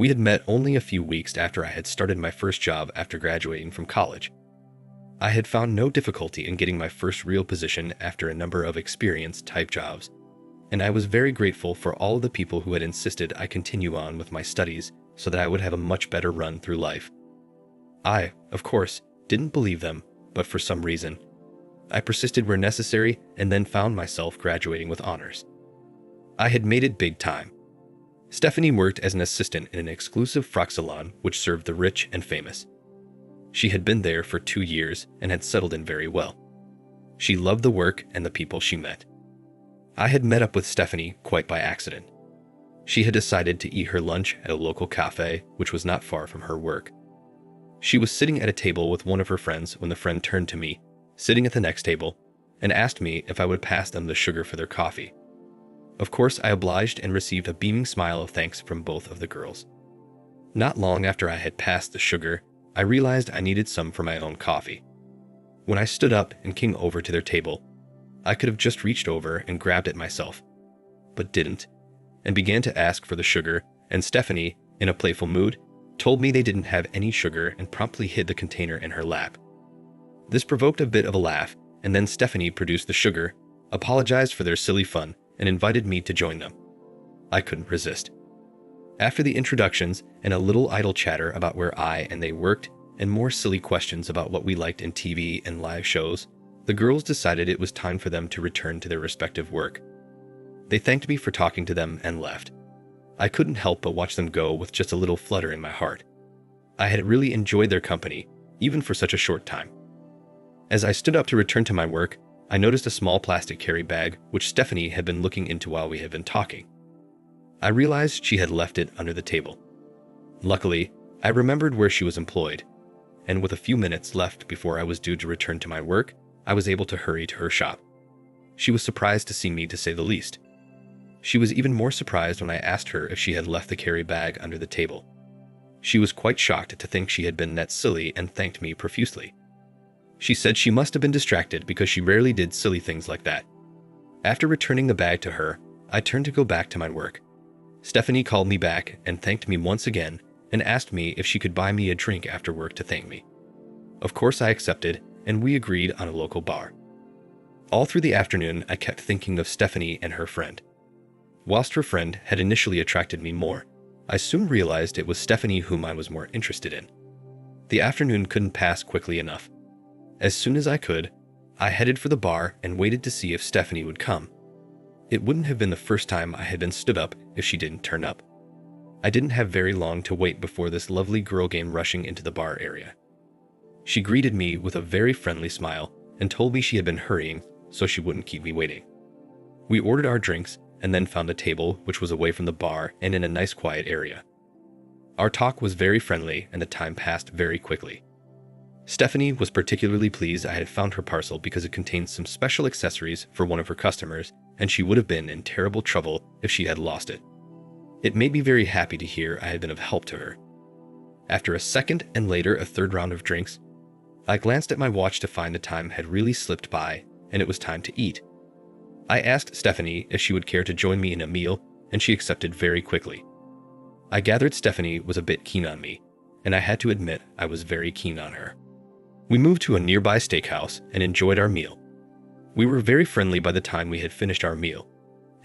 We had met only a few weeks after I had started my first job after graduating from college. I had found no difficulty in getting my first real position after a number of experience-type jobs, and I was very grateful for all of the people who had insisted I continue on with my studies so that I would have a much better run through life. I, of course, didn't believe them, but for some reason, I persisted where necessary and then found myself graduating with honors. I had made it big time. Stephanie worked as an assistant in an exclusive frock salon which served the rich and famous. She had been there for 2 years and had settled in very well. She loved the work and the people she met. I had met up with Stephanie quite by accident. She had decided to eat her lunch at a local cafe which was not far from her work. She was sitting at a table with one of her friends when the friend turned to me, sitting at the next table, and asked me if I would pass them the sugar for their coffee. Of course, I obliged and received a beaming smile of thanks from both of the girls. Not long after I had passed the sugar, I realized I needed some for my own coffee. When I stood up and came over to their table, I could have just reached over and grabbed it myself, but didn't, and began to ask for the sugar, and Stephanie, in a playful mood, told me they didn't have any sugar and promptly hid the container in her lap. This provoked a bit of a laugh, and then Stephanie produced the sugar, apologized for their silly fun, and invited me to join them. I couldn't resist. After the introductions and a little idle chatter about where I and they worked, and more silly questions about what we liked in TV and live shows, the girls decided it was time for them to return to their respective work. They thanked me for talking to them and left. I couldn't help but watch them go with just a little flutter in my heart. I had really enjoyed their company, even for such a short time. As I stood up to return to my work, I noticed a small plastic carry bag which Stephanie had been looking into while we had been talking. I realized she had left it under the table. Luckily, I remembered where she was employed, and with a few minutes left before I was due to return to my work, I was able to hurry to her shop. She was surprised to see me, to say the least. She was even more surprised when I asked her if she had left the carry bag under the table. She was quite shocked to think she had been that silly and thanked me profusely. She said she must have been distracted because she rarely did silly things like that. After returning the bag to her, I turned to go back to my work. Stephanie called me back and thanked me once again and asked me if she could buy me a drink after work to thank me. Of course I accepted, and we agreed on a local bar. All through the afternoon, I kept thinking of Stephanie and her friend. Whilst her friend had initially attracted me more, I soon realized it was Stephanie whom I was more interested in. The afternoon couldn't pass quickly enough. As soon as I could, I headed for the bar and waited to see if Stephanie would come. It wouldn't have been the first time I had been stood up if she didn't turn up. I didn't have very long to wait before this lovely girl came rushing into the bar area. She greeted me with a very friendly smile and told me she had been hurrying so she wouldn't keep me waiting. We ordered our drinks and then found a table which was away from the bar and in a nice quiet area. Our talk was very friendly and the time passed very quickly. Stephanie was particularly pleased I had found her parcel because it contained some special accessories for one of her customers, and she would have been in terrible trouble if she had lost it. It made me very happy to hear I had been of help to her. After a second and later a third round of drinks, I glanced at my watch to find the time had really slipped by and it was time to eat. I asked Stephanie if she would care to join me in a meal, and she accepted very quickly. I gathered Stephanie was a bit keen on me, and I had to admit I was very keen on her. We moved to a nearby steakhouse and enjoyed our meal. We were very friendly by the time we had finished our meal,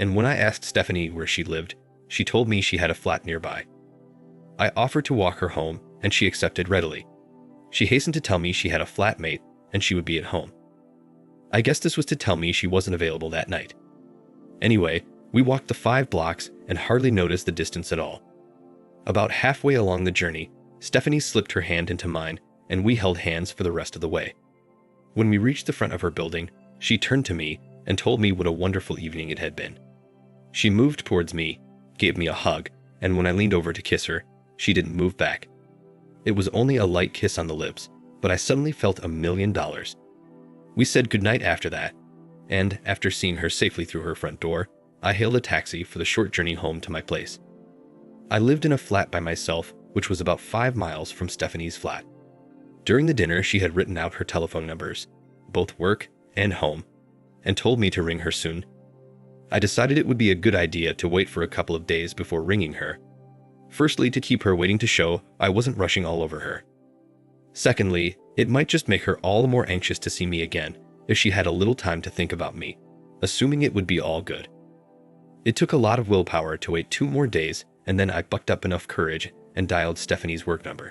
and when I asked Stephanie where she lived, she told me she had a flat nearby. I offered to walk her home, and she accepted readily. She hastened to tell me she had a flatmate and she would be at home. I guess this was to tell me she wasn't available that night. Anyway, we walked the 5 blocks and hardly noticed the distance at all. About halfway along the journey, Stephanie slipped her hand into mine, and we held hands for the rest of the way. When we reached the front of her building, she turned to me and told me what a wonderful evening it had been. She moved towards me, gave me a hug, and when I leaned over to kiss her, she didn't move back. It was only a light kiss on the lips, but I suddenly felt $1 million. We said goodnight after that, and after seeing her safely through her front door, I hailed a taxi for the short journey home to my place. I lived in a flat by myself, which was about 5 miles from Stephanie's flat. During the dinner, she had written out her telephone numbers, both work and home, and told me to ring her soon. I decided it would be a good idea to wait for a couple of days before ringing her. Firstly, to keep her waiting to show I wasn't rushing all over her. Secondly, it might just make her all the more anxious to see me again if she had a little time to think about me, assuming it would be all good. It took a lot of willpower to wait 2 more days, and then I bucked up enough courage and dialed Stephanie's work number.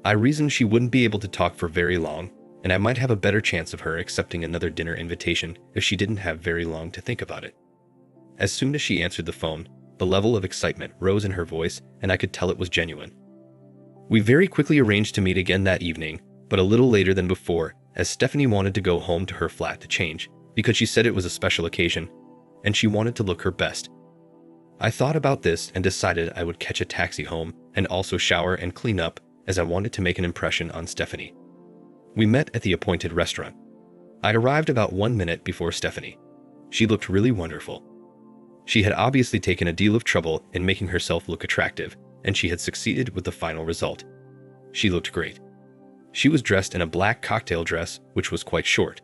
I reasoned she wouldn't be able to talk for very long, and I might have a better chance of her accepting another dinner invitation if she didn't have very long to think about it. As soon as she answered the phone, the level of excitement rose in her voice, and I could tell it was genuine. We very quickly arranged to meet again that evening, but a little later than before, as Stephanie wanted to go home to her flat to change, because she said it was a special occasion, and she wanted to look her best. I thought about this and decided I would catch a taxi home and also shower and clean up, as I wanted to make an impression on Stephanie. We met at the appointed restaurant. I arrived about 1 minute before Stephanie. She looked really wonderful. She had obviously taken a deal of trouble in making herself look attractive, and she had succeeded with the final result. She looked great. She was dressed in a black cocktail dress, which was quite short,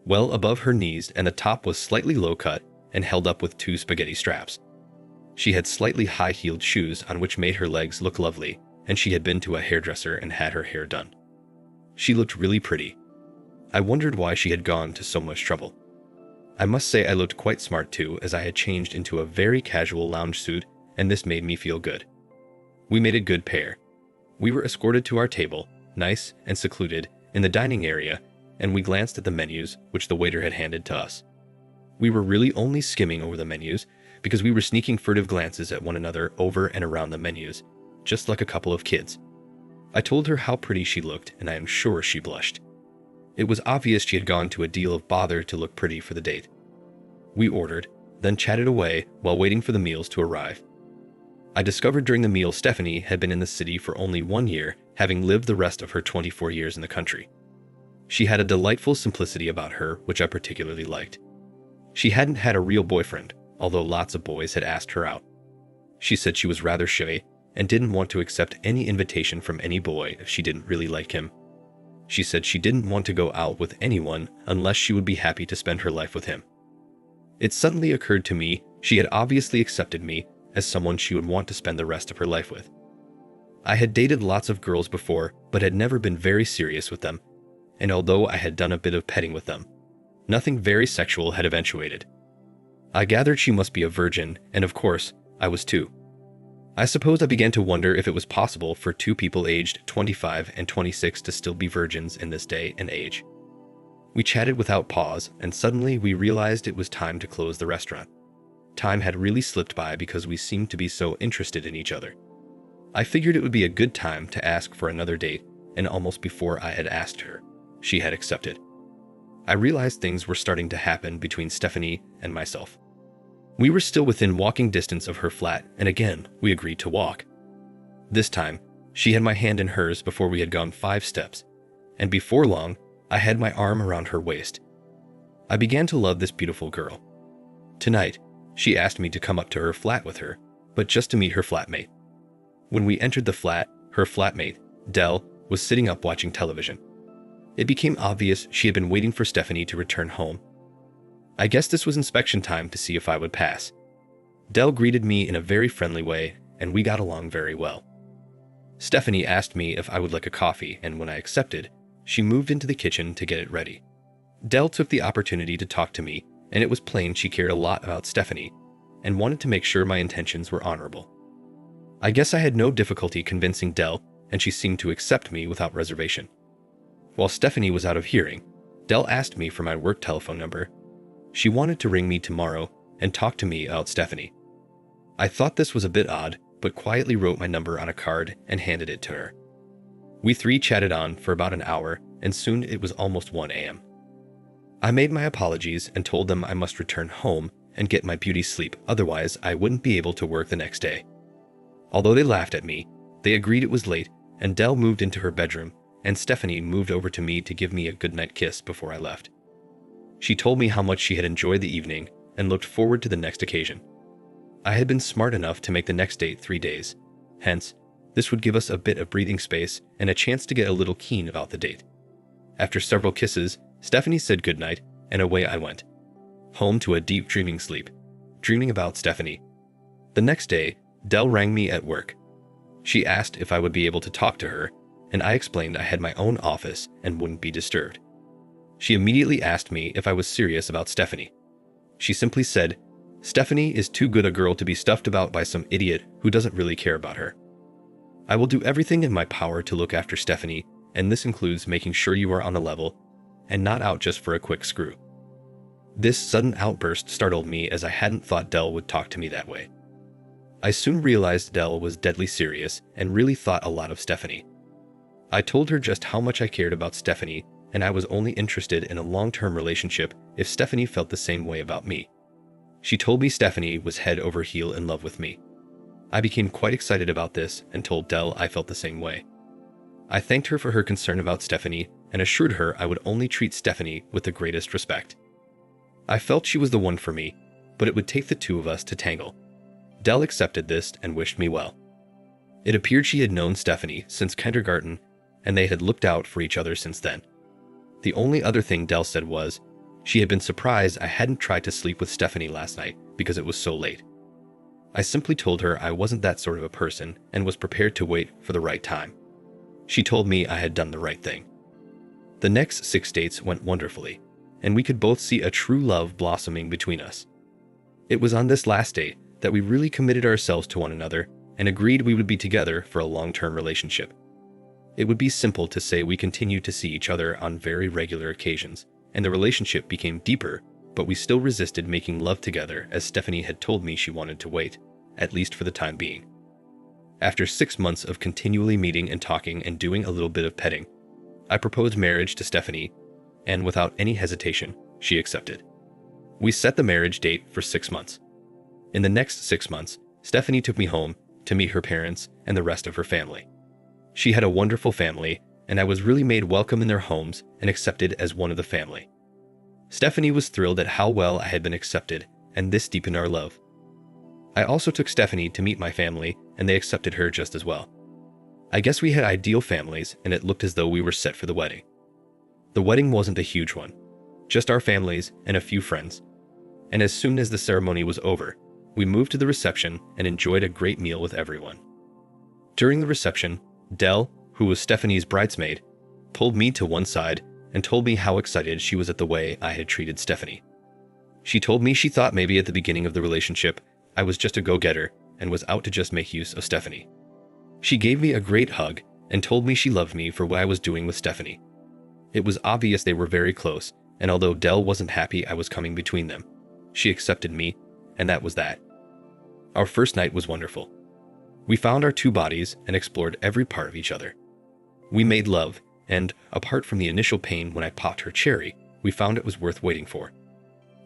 well above her knees, and the top was slightly low-cut and held up with 2 spaghetti straps. She had slightly high-heeled shoes on which made her legs look lovely, and she had been to a hairdresser and had her hair done. She looked really pretty. I wondered why she had gone to so much trouble. I must say I looked quite smart too, as I had changed into a very casual lounge suit, and this made me feel good. We made a good pair. We were escorted to our table, nice and secluded, in the dining area, and we glanced at the menus which the waiter had handed to us. We were really only skimming over the menus because we were sneaking furtive glances at one another over and around the menus, just like a couple of kids. I told her how pretty she looked, and I am sure she blushed. It was obvious she had gone to a deal of bother to look pretty for the date. We ordered, then chatted away while waiting for the meals to arrive. I discovered during the meal Stephanie had been in the city for only 1 year, having lived the rest of her 24 years in the country. She had a delightful simplicity about her, which I particularly liked. She hadn't had a real boyfriend, although lots of boys had asked her out. She said she was rather shy and didn't want to accept any invitation from any boy if she didn't really like him. She said she didn't want to go out with anyone unless she would be happy to spend her life with him. It suddenly occurred to me she had obviously accepted me as someone she would want to spend the rest of her life with. I had dated lots of girls before, but had never been very serious with them, and although I had done a bit of petting with them, nothing very sexual had eventuated. I gathered she must be a virgin, and of course, I was too. I suppose I began to wonder if it was possible for 2 people aged 25 and 26 to still be virgins in this day and age. We chatted without pause, and suddenly we realized it was time to close the restaurant. Time had really slipped by because we seemed to be so interested in each other. I figured it would be a good time to ask for another date, and almost before I had asked her, she had accepted. I realized things were starting to happen between Stephanie and myself. We were still within walking distance of her flat, and again, we agreed to walk. This time, she had my hand in hers before we had gone 5 steps, and before long, I had my arm around her waist. I began to love this beautiful girl. Tonight, she asked me to come up to her flat with her, but just to meet her flatmate. When we entered the flat, her flatmate, Dell, was sitting up watching television. It became obvious she had been waiting for Stephanie to return home. I guess this was inspection time to see if I would pass. Dell greeted me in a very friendly way, and we got along very well. Stephanie asked me if I would like a coffee, and when I accepted, she moved into the kitchen to get it ready. Dell took the opportunity to talk to me, and it was plain she cared a lot about Stephanie and wanted to make sure my intentions were honorable. I guess I had no difficulty convincing Dell, and she seemed to accept me without reservation. While Stephanie was out of hearing, Dell asked me for my work telephone number. She wanted to ring me tomorrow and talk to me about Stephanie. I thought this was a bit odd, but quietly wrote my number on a card and handed it to her. We 3 chatted on for about an hour, and soon it was almost 1 a.m. I made my apologies and told them I must return home and get my beauty sleep, otherwise I wouldn't be able to work the next day. Although they laughed at me, they agreed it was late, and Dell moved into her bedroom, and Stephanie moved over to me to give me a goodnight kiss before I left. She told me how much she had enjoyed the evening and looked forward to the next occasion. I had been smart enough to make the next date 3 days. Hence, this would give us a bit of breathing space and a chance to get a little keen about the date. After several kisses, Stephanie said goodnight, and away I went. Home to a deep dreaming sleep, dreaming about Stephanie. The next day, Dell rang me at work, She asked if I would be able to talk to her, and I explained I had my own office and wouldn't be disturbed. She immediately asked me if I was serious about Stephanie. She simply said, "Stephanie is too good a girl to be stuffed about by some idiot who doesn't really care about her. I will do everything in my power to look after Stephanie, and this includes making sure you are on the level and not out just for a quick screw." This sudden outburst startled me, as I hadn't thought Dell would talk to me that way. I soon realized Dell was deadly serious and really thought a lot of Stephanie. I told her just how much I cared about Stephanie, and I was only interested in a long-term relationship if Stephanie felt the same way about me. She told me Stephanie was head over heel in love with me. I became quite excited about this and told Dell I felt the same way. I thanked her for her concern about Stephanie and assured her I would only treat Stephanie with the greatest respect. I felt she was the one for me, but it would take the two of us to tangle. Dell accepted this and wished me well. It appeared she had known Stephanie since kindergarten, and they had looked out for each other since then. The only other thing Dell said was, she had been surprised I hadn't tried to sleep with Stephanie last night because it was so late. I simply told her I wasn't that sort of a person and was prepared to wait for the right time. She told me I had done the right thing. The next 6 dates went wonderfully, and we could both see a true love blossoming between us. It was on this last date that we really committed ourselves to one another and agreed we would be together for a long-term relationship. It would be simple to say we continued to see each other on very regular occasions, and the relationship became deeper, but we still resisted making love together, as Stephanie had told me she wanted to wait, at least for the time being. After 6 months of continually meeting and talking and doing a little bit of petting, I proposed marriage to Stephanie, and without any hesitation, she accepted. We set the marriage date for 6 months. In the next 6 months, Stephanie took me home to meet her parents and the rest of her family. She had a wonderful family, and I was really made welcome in their homes and accepted as one of the family. Stephanie was thrilled at how well I had been accepted, and this deepened our love. I also took Stephanie to meet my family, and they accepted her just as well. I guess we had ideal families, and it looked as though we were set for the wedding. The wedding wasn't a huge one, just our families and a few friends. And as soon as the ceremony was over, we moved to the reception and enjoyed a great meal with everyone. During the reception, Dell, who was Stephanie's bridesmaid, pulled me to one side and told me how excited she was at the way I had treated Stephanie. She told me she thought maybe at the beginning of the relationship I was just a go-getter and was out to just make use of Stephanie. She gave me a great hug and told me she loved me for what I was doing with Stephanie. It was obvious they were very close, and although Dell wasn't happy I was coming between them, she accepted me, and that was that. Our first night was wonderful. We found our two bodies and explored every part of each other. We made love, and, apart from the initial pain when I popped her cherry, we found it was worth waiting for.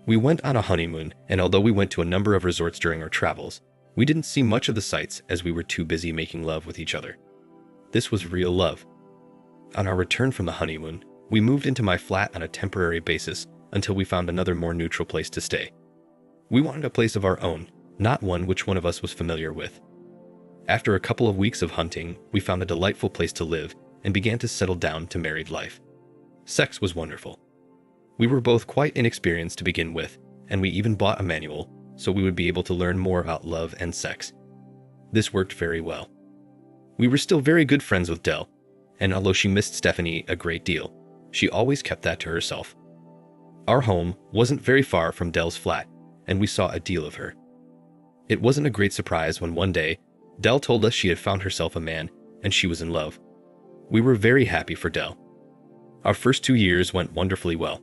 We went on a honeymoon, and although we went to a number of resorts during our travels, we didn't see much of the sights as we were too busy making love with each other. This was real love. On our return from the honeymoon, we moved into my flat on a temporary basis until we found another more neutral place to stay. We wanted a place of our own, not one which one of us was familiar with. After a couple of weeks of hunting, we found a delightful place to live and began to settle down to married life. Sex was wonderful. We were both quite inexperienced to begin with, and we even bought a manual so we would be able to learn more about love and sex. This worked very well. We were still very good friends with Dell, and although she missed Stephanie a great deal, she always kept that to herself. Our home wasn't very far from Dell's flat, and we saw a deal of her. It wasn't a great surprise when one day, Dell told us she had found herself a man and she was in love. We were very happy for Dell. Our first 2 years went wonderfully well.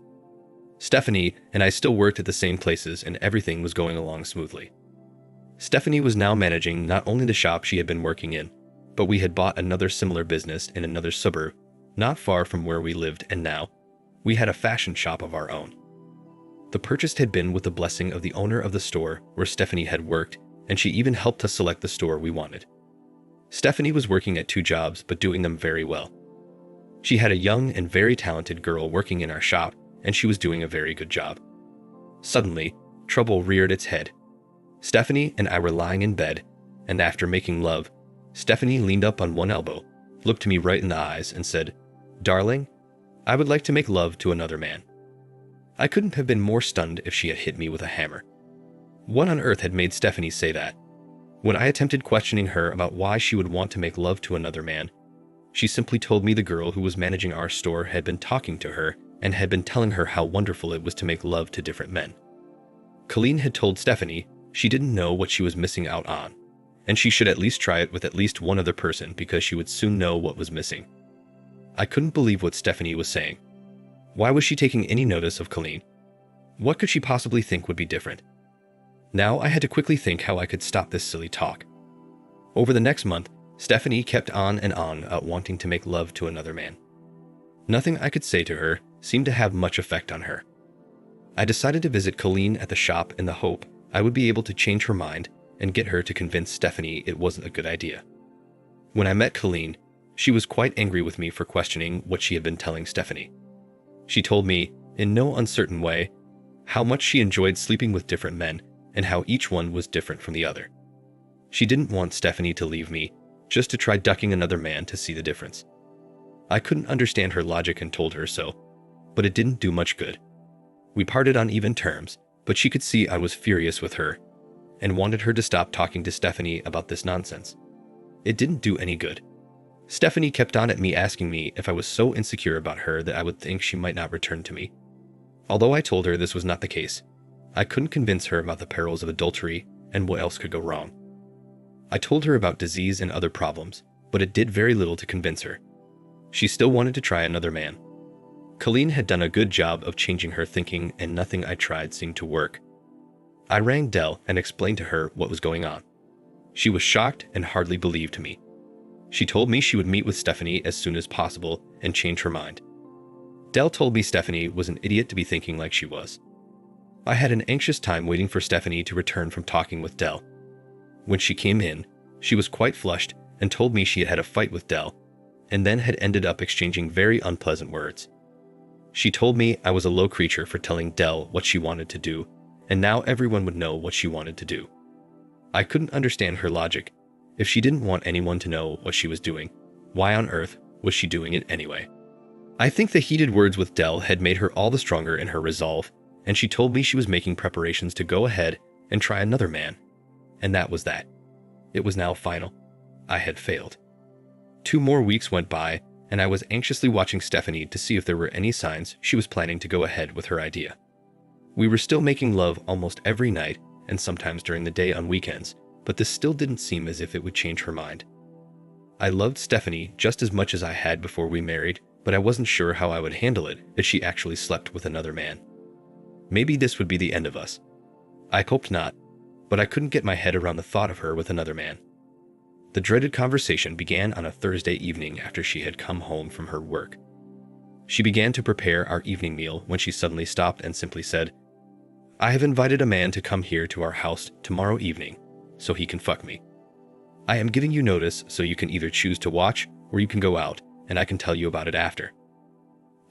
Stephanie and I still worked at the same places and everything was going along smoothly. Stephanie was now managing not only the shop she had been working in, but we had bought another similar business in another suburb, not far from where we lived, and now we had a fashion shop of our own. The purchase had been with the blessing of the owner of the store where Stephanie had worked, and she even helped us select the store we wanted. Stephanie was working at 2 jobs, but doing them very well. She had a young and very talented girl working in our shop, and she was doing a very good job. Suddenly, trouble reared its head. Stephanie and I were lying in bed, and after making love, Stephanie leaned up on one elbow, looked me right in the eyes, and said, "Darling, I would like to make love to another man." I couldn't have been more stunned if she had hit me with a hammer. What on earth had made Stephanie say that? When I attempted questioning her about why she would want to make love to another man, she simply told me the girl who was managing our store had been talking to her and had been telling her how wonderful it was to make love to different men. Colleen had told Stephanie she didn't know what she was missing out on, and she should at least try it with at least one other person because she would soon know what was missing. I couldn't believe what Stephanie was saying. Why was she taking any notice of Colleen? What could she possibly think would be different? Now I had to quickly think how I could stop this silly talk. Over the next month, Stephanie kept on and on about wanting to make love to another man. Nothing I could say to her seemed to have much effect on her. I decided to visit Colleen at the shop in the hope I would be able to change her mind and get her to convince Stephanie it wasn't a good idea. When I met Colleen, she was quite angry with me for questioning what she had been telling Stephanie. She told me, in no uncertain way, how much she enjoyed sleeping with different men and how each one was different from the other. She didn't want Stephanie to leave me just to try ducking another man to see the difference. I couldn't understand her logic and told her so, but it didn't do much good. We parted on even terms, but she could see I was furious with her and wanted her to stop talking to Stephanie about this nonsense. It didn't do any good. Stephanie kept on at me asking me if I was so insecure about her that I would think she might not return to me. Although I told her this was not the case, I couldn't convince her about the perils of adultery and what else could go wrong. I told her about disease and other problems, but it did very little to convince her. She still wanted to try another man. Colleen had done a good job of changing her thinking and nothing I tried seemed to work. I rang Dell and explained to her what was going on. She was shocked and hardly believed me. She told me she would meet with Stephanie as soon as possible and change her mind. Dell told me Stephanie was an idiot to be thinking like she was. I had an anxious time waiting for Stephanie to return from talking with Dell. When she came in, she was quite flushed and told me she had had a fight with Dell and then had ended up exchanging very unpleasant words. She told me I was a low creature for telling Dell what she wanted to do, and now everyone would know what she wanted to do. I couldn't understand her logic. If she didn't want anyone to know what she was doing, why on earth was she doing it anyway? I think the heated words with Dell had made her all the stronger in her resolve, and she told me she was making preparations to go ahead and try another man. And that was that. It was now final. I had failed. 2 more weeks went by, and I was anxiously watching Stephanie to see if there were any signs she was planning to go ahead with her idea. We were still making love almost every night and sometimes during the day on weekends, but this still didn't seem as if it would change her mind. I loved Stephanie just as much as I had before we married, but I wasn't sure how I would handle it if she actually slept with another man. Maybe this would be the end of us. I hoped not, but I couldn't get my head around the thought of her with another man. The dreaded conversation began on a Thursday evening after she had come home from her work. She began to prepare our evening meal when she suddenly stopped and simply said, "I have invited a man to come here to our house tomorrow evening, so he can fuck me. I am giving you notice so you can either choose to watch or you can go out, and I can tell you about it after.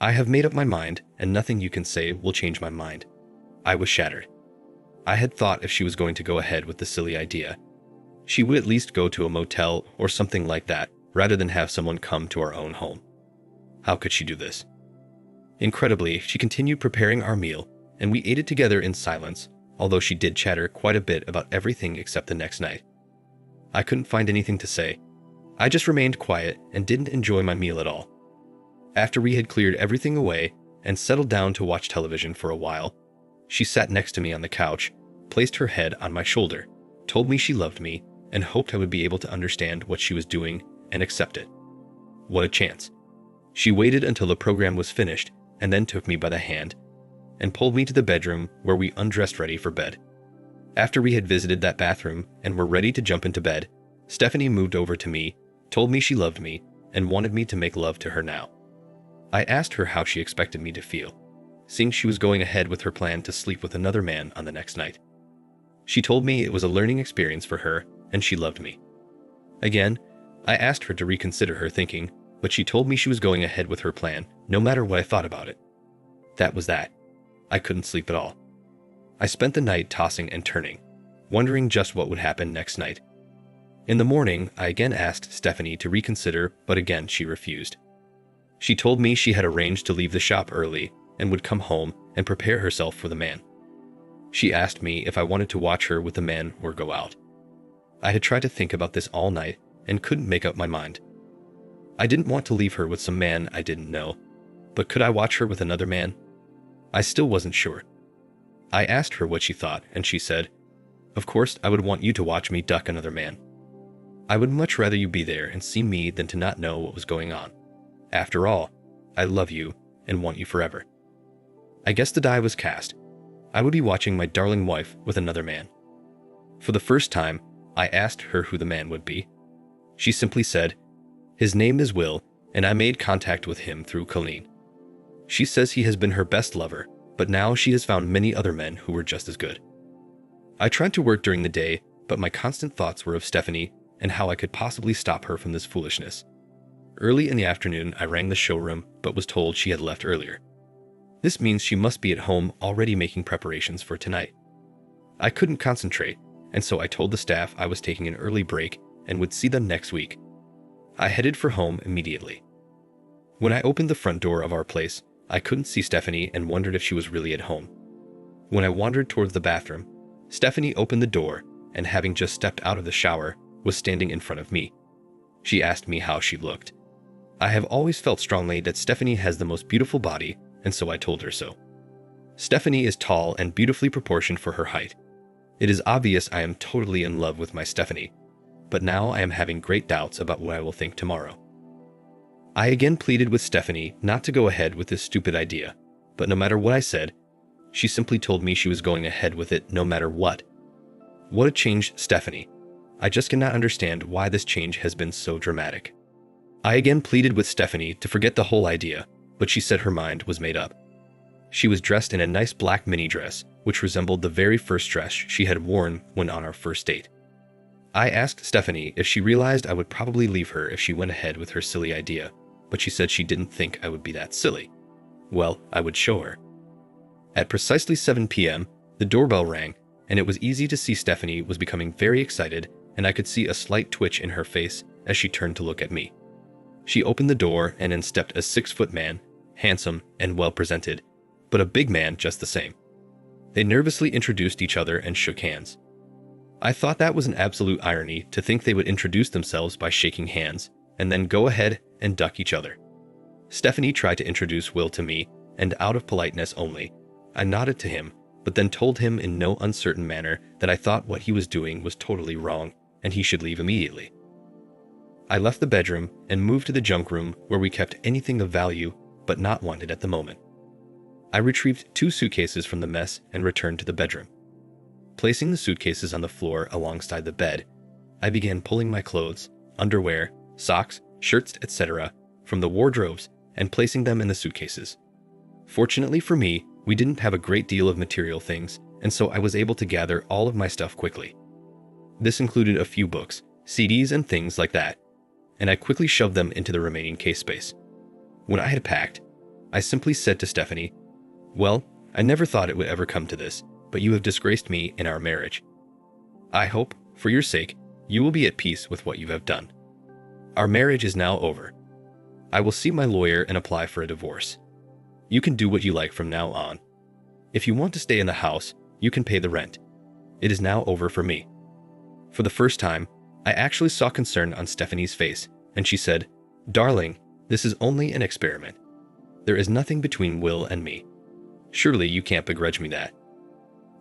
I have made up my mind, and nothing you can say will change my mind." I was shattered. I had thought if she was going to go ahead with the silly idea, she would at least go to a motel or something like that, rather than have someone come to our own home. How could she do this? Incredibly, she continued preparing our meal, and we ate it together in silence, although she did chatter quite a bit about everything except the next night. I couldn't find anything to say. I just remained quiet and didn't enjoy my meal at all. After we had cleared everything away and settled down to watch television for a while, she sat next to me on the couch, placed her head on my shoulder, told me she loved me, and hoped I would be able to understand what she was doing and accept it. What a chance. She waited until the program was finished and then took me by the hand and pulled me to the bedroom where we undressed ready for bed. After we had visited that bathroom and were ready to jump into bed, Stephanie moved over to me, told me she loved me, and wanted me to make love to her now. I asked her how she expected me to feel, seeing she was going ahead with her plan to sleep with another man on the next night. She told me it was a learning experience for her and she loved me. Again, I asked her to reconsider her thinking, but she told me she was going ahead with her plan no matter what I thought about it. That was that. I couldn't sleep at all. I spent the night tossing and turning, wondering just what would happen next night. In the morning, I again asked Stephanie to reconsider, but again she refused. She told me she had arranged to leave the shop early and would come home and prepare herself for the man. She asked me if I wanted to watch her with the man or go out. I had tried to think about this all night and couldn't make up my mind. I didn't want to leave her with some man I didn't know, but could I watch her with another man? I still wasn't sure. I asked her what she thought, and she said, "Of course, I would want you to watch me duck another man. I would much rather you be there and see me than to not know what was going on. After all, I love you and want you forever." I guess the die was cast. I would be watching my darling wife with another man. For the first time, I asked her who the man would be. She simply said, "His name is Will, and I made contact with him through Colleen. She says he has been her best lover, but now she has found many other men who were just as good." I tried to work during the day, but my constant thoughts were of Stephanie and how I could possibly stop her from this foolishness. Early in the afternoon, I rang the showroom, but was told she had left earlier. This means she must be at home already making preparations for tonight. I couldn't concentrate, and so I told the staff I was taking an early break and would see them next week. I headed for home immediately. When I opened the front door of our place, I couldn't see Stephanie and wondered if she was really at home. When I wandered towards the bathroom, Stephanie opened the door and, having just stepped out of the shower, was standing in front of me. She asked me how she looked. I have always felt strongly that Stephanie has the most beautiful body, and so I told her so. Stephanie is tall and beautifully proportioned for her height. It is obvious I am totally in love with my Stephanie, but now I am having great doubts about what I will think tomorrow. I again pleaded with Stephanie not to go ahead with this stupid idea, but no matter what I said, she simply told me she was going ahead with it no matter what. What a change, Stephanie. I just cannot understand why this change has been so dramatic. I again pleaded with Stephanie to forget the whole idea, but she said her mind was made up. She was dressed in a nice black mini dress, which resembled the very first dress she had worn when on our first date. I asked Stephanie if she realized I would probably leave her if she went ahead with her silly idea, but she said she didn't think I would be that silly. Well, I would show her. At precisely 7 p.m., the doorbell rang, and it was easy to see Stephanie was becoming very excited, and I could see a slight twitch in her face as she turned to look at me. She opened the door, and in stepped a 6-foot man, handsome and well-presented, but a big man just the same. They nervously introduced each other and shook hands. I thought that was an absolute irony to think they would introduce themselves by shaking hands, and then go ahead and duck each other. Stephanie tried to introduce Will to me, and out of politeness only, I nodded to him, but then told him in no uncertain manner that I thought what he was doing was totally wrong, and he should leave immediately. I left the bedroom and moved to the junk room where we kept anything of value, but not wanted at the moment. I retrieved 2 suitcases from the mess and returned to the bedroom. Placing the suitcases on the floor alongside the bed, I began pulling my clothes, underwear, socks, shirts, etc. from the wardrobes and placing them in the suitcases. Fortunately for me, we didn't have a great deal of material things, and so I was able to gather all of my stuff quickly. This included a few books, CDs, and things like that, and I quickly shoved them into the remaining case space. When I had packed, I simply said to Stephanie, "Well, I never thought it would ever come to this, but you have disgraced me in our marriage. I hope, for your sake, you will be at peace with what you have done. Our marriage is now over. I will see my lawyer and apply for a divorce. You can do what you like from now on. If you want to stay in the house, you can pay the rent. It is now over for me." For the first time, I actually saw concern on Stephanie's face, and she said, "Darling, this is only an experiment. There is nothing between Will and me. Surely you can't begrudge me that."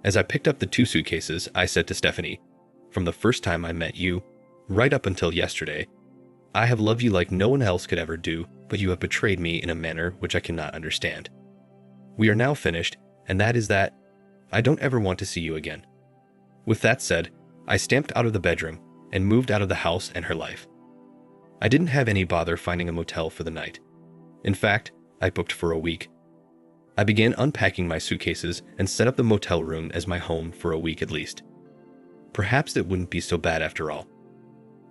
As I picked up the 2 suitcases, I said to Stephanie, "From the first time I met you, right up until yesterday, I have loved you like no one else could ever do, but you have betrayed me in a manner which I cannot understand. We are now finished, and that is that. I don't ever want to see you again." With that said, I stamped out of the bedroom and moved out of the house and her life. I didn't have any bother finding a motel for the night. In fact, I booked for a week. I began unpacking my suitcases and set up the motel room as my home for a week at least. Perhaps it wouldn't be so bad after all.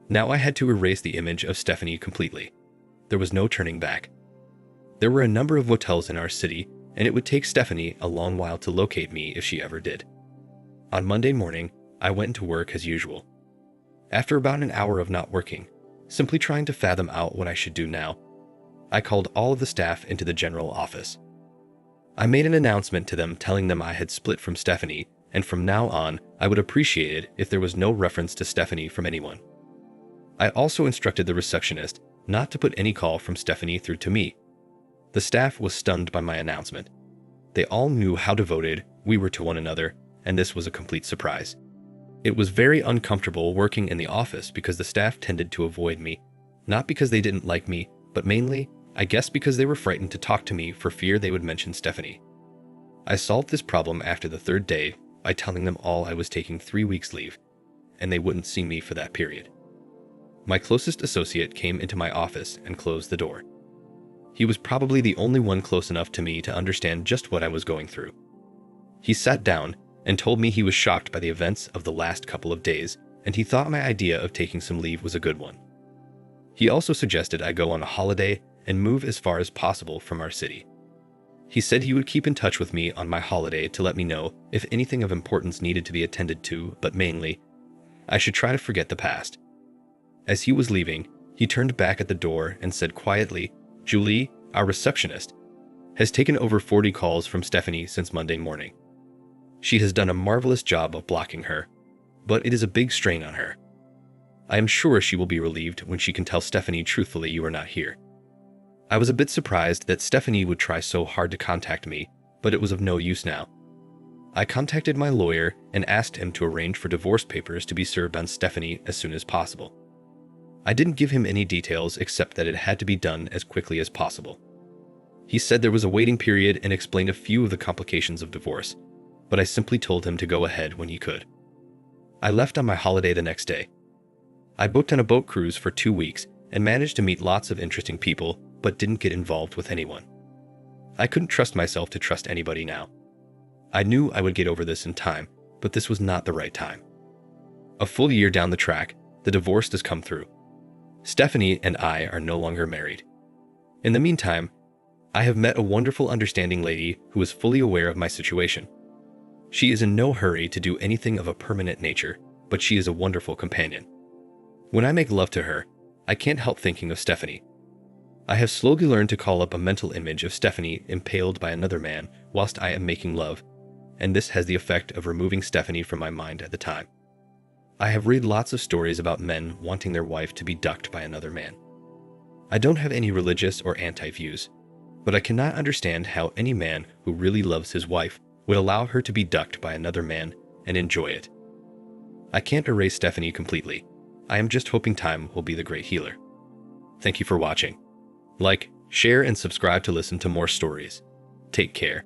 Now I had to erase the image of Stephanie completely. There was no turning back. There were a number of motels in our city, and it would take Stephanie a long while to locate me if she ever did. On Monday morning, I went to work as usual. After about an hour of not working, simply trying to fathom out what I should do now, I called all of the staff into the general office. I made an announcement to them telling them I had split from Stephanie and from now on, I would appreciate it if there was no reference to Stephanie from anyone. I also instructed the receptionist not to put any call from Stephanie through to me. The staff was stunned by my announcement. They all knew how devoted we were to one another, and this was a complete surprise. It was very uncomfortable working in the office because the staff tended to avoid me, not because they didn't like me, but mainly, I guess because they were frightened to talk to me for fear they would mention Stephanie. I solved this problem after the third day by telling them all I was taking 3 weeks leave, and they wouldn't see me for that period. My closest associate came into my office and closed the door. He was probably the only one close enough to me to understand just what I was going through. He sat down and told me he was shocked by the events of the last couple of days, and he thought my idea of taking some leave was a good one. He also suggested I go on a holiday and move as far as possible from our city. He said he would keep in touch with me on my holiday to let me know if anything of importance needed to be attended to, but mainly, I should try to forget the past. As he was leaving, he turned back at the door and said quietly, "Julie, our receptionist, has taken over 40 calls from Stephanie since Monday morning. She has done a marvelous job of blocking her, but it is a big strain on her. I am sure she will be relieved when she can tell Stephanie truthfully you are not here." I was a bit surprised that Stephanie would try so hard to contact me, but it was of no use now. I contacted my lawyer and asked him to arrange for divorce papers to be served on Stephanie as soon as possible. I didn't give him any details except that it had to be done as quickly as possible. He said there was a waiting period and explained a few of the complications of divorce, but I simply told him to go ahead when he could. I left on my holiday the next day. I booked on a boat cruise for 2 weeks and managed to meet lots of interesting people, but didn't get involved with anyone. I couldn't trust myself to trust anybody now. I knew I would get over this in time, but this was not the right time. A full year down the track, the divorce does come through. Stephanie and I are no longer married. In the meantime, I have met a wonderful, understanding lady who is fully aware of my situation. She is in no hurry to do anything of a permanent nature, but she is a wonderful companion. When I make love to her, I can't help thinking of Stephanie. I have slowly learned to call up a mental image of Stephanie impaled by another man whilst I am making love, and this has the effect of removing Stephanie from my mind at the time. I have read lots of stories about men wanting their wife to be ducked by another man. I don't have any religious or anti-views, but I cannot understand how any man who really loves his wife would allow her to be ducked by another man and enjoy it. I can't erase Stephanie completely. I am just hoping time will be the great healer. Thank you for watching. Like, share, and subscribe to listen to more stories. Take care.